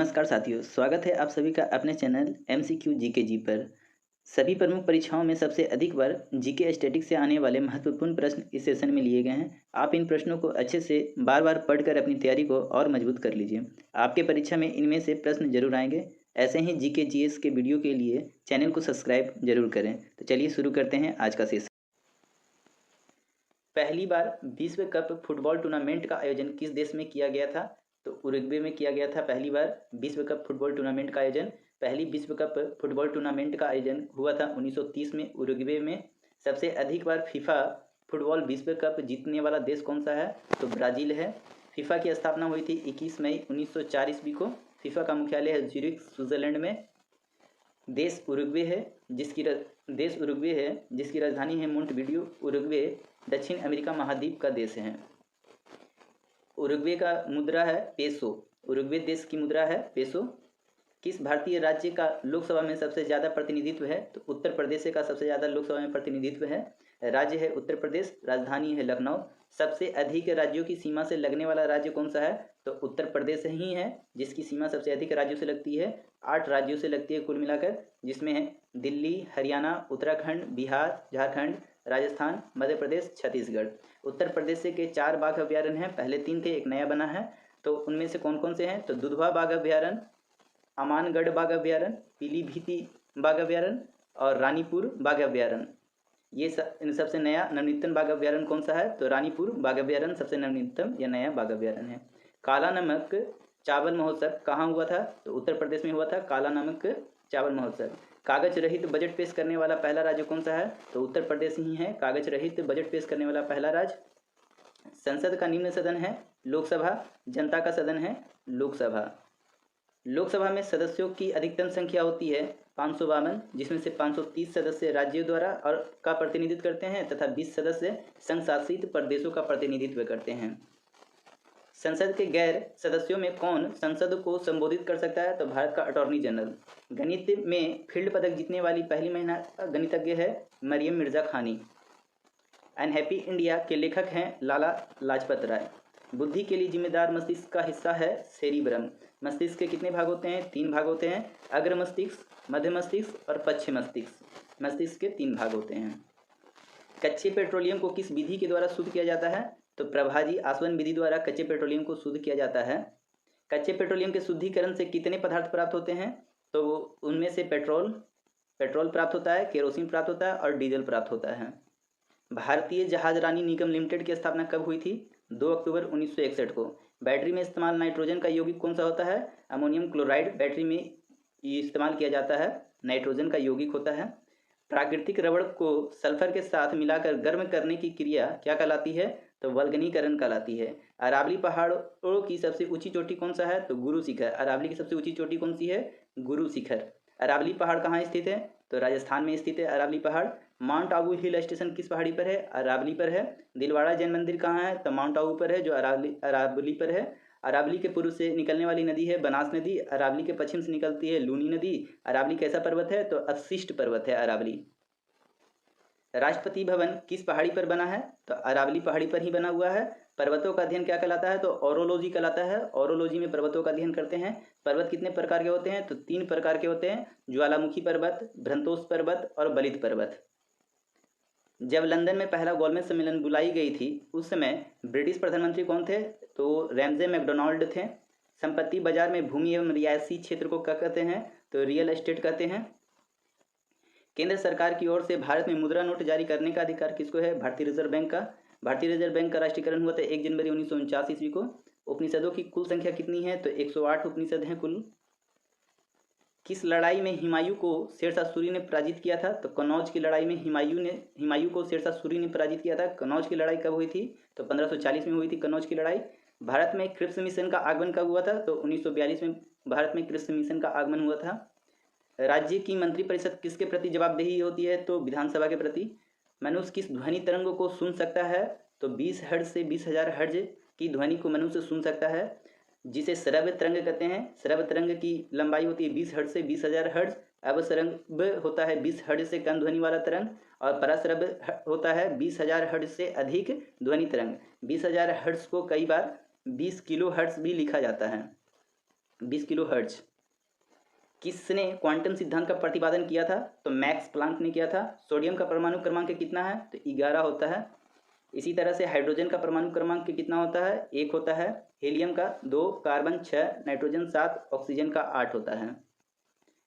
नमस्कार साथियों, स्वागत है आप सभी का अपने चैनल एमसीक्यू जीके जी पर। सभी प्रमुख परीक्षाओं में सबसे अधिक बार जीके स्टैटिक से आने वाले महत्वपूर्ण प्रश्न इस सेशन में लिए गए हैं। आप इन प्रश्नों को अच्छे से बार बार पढ़कर अपनी तैयारी को और मजबूत कर लीजिए। आपके परीक्षा में इनमें से प्रश्न जरूर आएंगे। ऐसे ही जीके जीएस के वीडियो के लिए चैनल को सब्सक्राइब जरूर करें। तो चलिए शुरू करते हैं आज का सेशन। पहली बार विश्व कप फुटबॉल टूर्नामेंट का आयोजन किस देश में किया गया था? तो उरुग्वे में किया गया था। पहली बार विश्व कप फुटबॉल टूर्नामेंट का आयोजन पहली विश्व कप फुटबॉल टूर्नामेंट का आयोजन हुआ था 1930 में उरुग्वे में। सबसे अधिक बार फीफा फुटबॉल विश्व कप जीतने वाला देश कौन सा है? तो ब्राज़ील है। फीफा की स्थापना हुई थी 21 मई 1904 ईस्वी को। फीफा का मुख्यालय है ज्यूरिख, स्विट्जरलैंड में। देश उरुग्वे है जिसकी राजधानी है मोंटविडियो। उरुग्वे दक्षिण अमेरिका महाद्वीप का देश है। उरुग्वे का मुद्रा है पेसो। उरुग्वे देश की मुद्रा है पेसो। किस भारतीय राज्य का लोकसभा में सबसे ज़्यादा प्रतिनिधित्व है? तो उत्तर प्रदेश का सबसे ज़्यादा लोकसभा में प्रतिनिधित्व है। राज्य है उत्तर प्रदेश, राजधानी है लखनऊ। सबसे अधिक राज्यों की सीमा से लगने वाला राज्य कौन सा है? तो उत्तर प्रदेश ही है जिसकी सीमा सबसे अधिक राज्यों से लगती है। 8 राज्यों से लगती है कुल मिलाकर, जिसमें है दिल्ली, हरियाणा, उत्तराखंड, बिहार, झारखंड, राजस्थान, मध्य प्रदेश, छत्तीसगढ़। उत्तर प्रदेश के 4 बाघ अभ्यारण्य हैं। पहले 3 थे, एक नया बना है। तो उनमें से कौन कौन से हैं? तो दुधवा बाघ अभ्यारण्य, अमानगढ़ बाघ अभ्यारण्य, पीलीभीती बाघ अभ्यारण्य और रानीपुर बाघ अभ्यारण्य। ये इन सबसे नया नवनीतम बाघ अभ्यारण्य कौन सा है? तो रानीपुर बाघ अभ्यारण्य सबसे नवनीतम या नया बाघ अभ्यारण्य है। काला नमक चावल महोत्सव कहाँ हुआ था? तो उत्तर प्रदेश में हुआ था काला नमक चावल महोत्सव। कागज रहित बजट पेश करने वाला पहला राज्य कौन सा है? तो उत्तर प्रदेश ही है कागज रहित बजट पेश करने वाला पहला राज्य। संसद का निम्न सदन है लोकसभा, जनता का सदन है लोकसभा। लोकसभा में सदस्यों की अधिकतम संख्या होती है 552, जिसमें से 530 सदस्य राज्यों द्वारा और का प्रतिनिधित्व करते हैं तथा 20 सदस्य संघ शासित प्रदेशों का प्रतिनिधित्व करते हैं। संसद के गैर सदस्यों में कौन संसद को संबोधित कर सकता है? तो भारत का अटॉर्नी जनरल। गणित में फील्ड पदक जीतने वाली पहली महिला गणितज्ञ है मरियम मिर्जा खानी। अनहैप्पी इंडिया के लेखक हैं लाला लाजपत राय। बुद्धि के लिए जिम्मेदार मस्तिष्क का हिस्सा है सेरिब्रम। मस्तिष्क के कितने भाग होते हैं? 3 भाग होते हैं, अग्र मस्तिष्क, मध्य मस्तिष्क और पश्चिम मस्तिष्क। मस्तिष्क के 3 भाग होते हैं। कच्चे पेट्रोलियम को किस विधि के द्वारा शुद्ध किया जाता है? तो प्रभाजी आसवन विधि द्वारा कच्चे पेट्रोलियम को शुद्ध किया जाता है। कच्चे पेट्रोलियम के शुद्धिकरण से कितने पदार्थ प्राप्त होते हैं? तो उनमें से पेट्रोल प्राप्त होता है, केरोसिन प्राप्त होता है और डीजल प्राप्त होता है। भारतीय जहाज रानी निगम लिमिटेड की स्थापना कब हुई थी? 2 अक्टूबर 1961 को। बैटरी में इस्तेमाल नाइट्रोजन का यौगिक कौन सा होता है? अमोनियम क्लोराइड बैटरी में इस्तेमाल किया जाता है, नाइट्रोजन का यौगिक होता है। प्राकृतिक रबड़ को सल्फर के साथ मिलाकर गर्म करने की क्रिया क्या कहलाती है? तो वल्कनीकरण कहलाती है। अरावली पहाड़ों की सबसे ऊंची चोटी कौन सा है? तो गुरु शिखर। अरावली की सबसे ऊंची चोटी कौन सी है? गुरु शिखर। अरावली पहाड़ कहाँ स्थित है? तो राजस्थान में स्थित है अरावली पहाड़। माउंट आबू हिल स्टेशन किस पहाड़ी पर है? अरावली पर है। दिलवाड़ा जैन मंदिर कहाँ है? तो माउंट आबू पर है, जो अरावली पर है। अरावली के पूर्व से निकलने वाली नदी है बनास नदी। अरावली के पश्चिम से निकलती है लूनी नदी। अरावली कैसा पर्वत है? तो अवशिष्ट पर्वत है अरावली। राष्ट्रपति भवन किस पहाड़ी पर बना है? तो अरावली पहाड़ी पर ही बना हुआ है। पर्वतों का अध्ययन क्या कहलाता है? तो ओरोलॉजी कहलाता है। ओरोलॉजी में पर्वतों का अध्ययन करते हैं। पर्वत कितने प्रकार के होते हैं? तो 3 प्रकार के होते हैं, ज्वालामुखी पर्वत, भ्रंतोस पर्वत और बलित पर्वत। जब लंदन में पहला गोलमेज सम्मेलन बुलाई गई थी उस समय ब्रिटिश प्रधानमंत्री कौन थे? तो रैमजे मैकडोनाल्ड थे। संपत्ति बाजार में भूमि एवं रियायती क्षेत्र को क्या कहते हैं? तो रियल एस्टेट कहते हैं। केंद्र सरकार की ओर से भारत में मुद्रा नोट जारी करने का अधिकार किसको है? भारतीय रिजर्व बैंक का। भारतीय रिजर्व बैंक का राष्ट्रीयकरण हुआ था 1 जनवरी 1949 ईस्वी को। उपनिषदों की कुल संख्या कितनी है? तो 108 उपनिषद हैं कुल। किस लड़ाई में हुमायूं को शेरशाह सूरी ने पराजित किया था? तो कन्नौज की लड़ाई में हुमायूं को शेरशाह सूरी ने पराजित किया था। कन्नौज की लड़ाई कब हुई थी? तो 1540 में हुई थी कन्नौज की लड़ाई। भारत में क्रिप्स मिशन का आगमन कब हुआ था? तो 1942 में भारत में क्रिप्स मिशन का आगमन हुआ था। राज्य की मंत्रिपरिषद किसके प्रति जवाबदेही होती है? तो विधानसभा के प्रति। मनुष्य किस ध्वनि तरंग को सुन सकता है? तो 20 हर्ट्ज से 20,000 हर्ट्ज की ध्वनि को मनुष्य सुन सकता है, जिसे श्रव्य तरंग कहते हैं। श्रव्य तरंग की लंबाई होती है 20 हर्ट्ज से 20,000 हर्ट्ज। अवश्रव्य होता है 20 हर्ट्ज से कम ध्वनि वाला तरंग और पराश्रव्य होता है 20,000 हर्ट्ज से अधिक ध्वनि तरंग। 20,000 हर्ट्ज को कई बार 20 किलो हर्ट्ज भी लिखा जाता है। 20 किलो हर्ट्ज। किसने क्वांटम सिद्धांत का प्रतिपादन किया था? तो मैक्स प्लांक ने किया था। सोडियम का परमाणु क्रमांक कितना है? तो 11 होता है। इसी तरह से हाइड्रोजन का परमाणु क्रमांक कितना होता है? 1 होता है। हीलियम का 2, कार्बन 6, नाइट्रोजन 7, ऑक्सीजन का 8 होता है।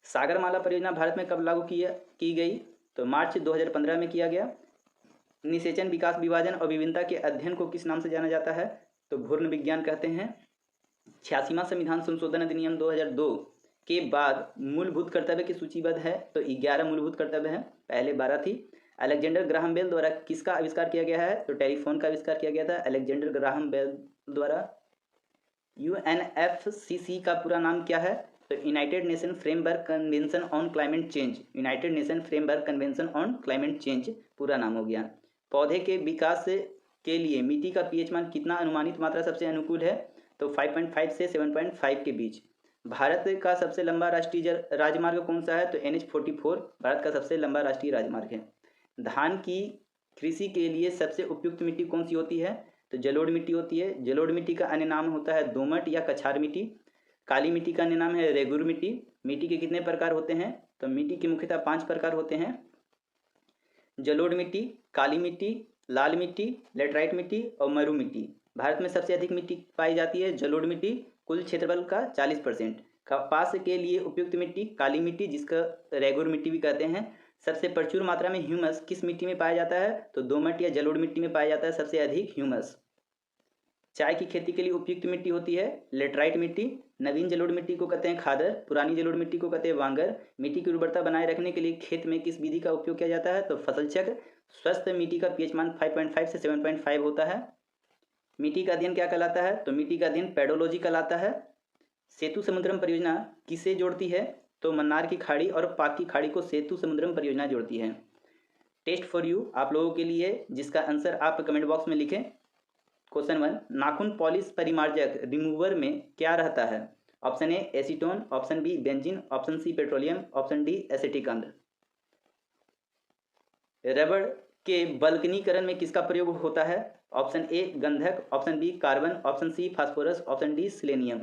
सागरमाला परियोजना भारत में कब लागू की गई? तो मार्च 2015 में किया गया। निषेचन, विकास, विभाजन और विभिन्नता के अध्ययन को किस नाम से जाना जाता है? तो भूर्ण विज्ञान कहते हैं। 86वां संविधान संशोधन अधिनियम 2002 के बाद मूलभूत कर्तव्य की सूचीबद्ध है। तो 11 मूलभूत कर्तव्य हैं, पहले 12 थी। अलेक्जेंडर ग्राहम बेल द्वारा किसका आविष्कार किया गया है? तो टेलीफोन का आविष्कार किया गया था अलेक्जेंडर ग्राहम बेल द्वारा। UNFCCC का पूरा नाम क्या है? तो United nation framework convention on climate change. United nation framework convention on climate change पूरा नाम हो गया। पौधे के विकास के लिए मिट्टी का पीएच मान कितना अनुमानित मात्रा सबसे अनुकूल है? तो 5.5 से 7.5 के बीच। भारत का सबसे लंबा राष्ट्रीय राजमार्ग कौन सा है? तो NH44 भारत का सबसे लंबा राष्ट्रीय राजमार्ग है। धान की कृषि के लिए सबसे उपयुक्त मिट्टी कौन सी होती है? तो जलोढ़ मिट्टी होती है। जलोढ़ मिट्टी का अन्य नाम होता है दोमट या कछार मिट्टी। काली मिट्टी का अन्य नाम है रेगुर मिट्टी। मिट्टी के कितने प्रकार होते हैं? तो मिट्टी के मुख्यतः 5 प्रकार होते हैं। जलोढ़ मिट्टी, काली मिट्टी, लाल मिट्टी, लेटराइट मिट्टी और मरु मिट्टी। भारत में सबसे अधिक मिट्टी पाई जाती है जलोढ़ मिट्टी, कुल क्षेत्रफल का 40%। कपास के लिए उपयुक्त मिट्टी काली मिट्टी, जिसका रेगुर मिट्टी भी कहते हैं। सबसे प्रचुर मात्रा में ह्यूमस किस मिट्टी में पाया जाता है? तो दोमट या जलोढ़ मिट्टी में पाया जाता है सबसे अधिक ह्यूमस। चाय की खेती के लिए उपयुक्त मिट्टी होती है लेटराइट मिट्टी। नवीन जलोढ़ मिट्टी को कहते हैं खादर, पुरानी जलोढ़ मिट्टी को कहते हैं वांगर। मिट्टी की उर्वरता बनाए रखने के लिए खेत में किस विधि का उपयोग किया जाता है? तो फसल चक्र। स्वस्थ मिट्टी का पीएच मान 5.5 से 7.5 होता है। मिट्टी का अध्ययन क्या कहलाता है? तो मिट्टी का अध्ययन पेडोलॉजी कहलाता है। सेतु समुद्रम परियोजना किसे जोड़ती है? तो मन्नार की खाड़ी और पाक की खाड़ी को सेतु समुद्रम परियोजना जोड़ती है। टेस्ट फॉर यू आप लोगों के लिए, जिसका आंसर आप कमेंट बॉक्स में लिखें। क्वेश्चन 1, नाखून पॉलिश परिमार्जक रिमूवर में क्या रहता है? Option A acetone, option B benzene, option C petroleum, option D acetic अम्ल। रबड़ के बल्कनीकरण में किसका प्रयोग होता है? ऑप्शन ए गंधक, option B carbon, option C phosphorus, option D selenium.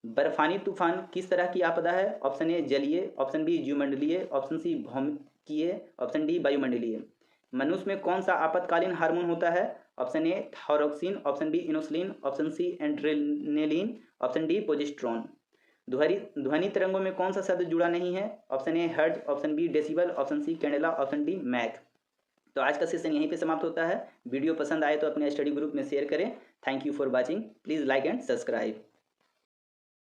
बर्फानी तूफान किस तरह की आपदा है? ऑप्शन ए जलीय, ऑप्शन बी जीवमंडलीय, ऑप्शन सी भौमिकीय, ऑप्शन डी वायुमंडलीय। मनुष्य में कौन सा आपातकालीन हार्मोन होता है? Option A thyroxine, option B insulin, option C adrenaline, option D progesterone. ध्वनि तरंगों में कौन सा शब्द जुड़ा नहीं है? Option A hertz, option B decibel, option C candela, option D मैक। तो आज का सेशन यहीं पे समाप्त होता है। वीडियो पसंद आए तो अपने स्टडी ग्रुप में शेयर करें। Thank you for watching. Please like and subscribe.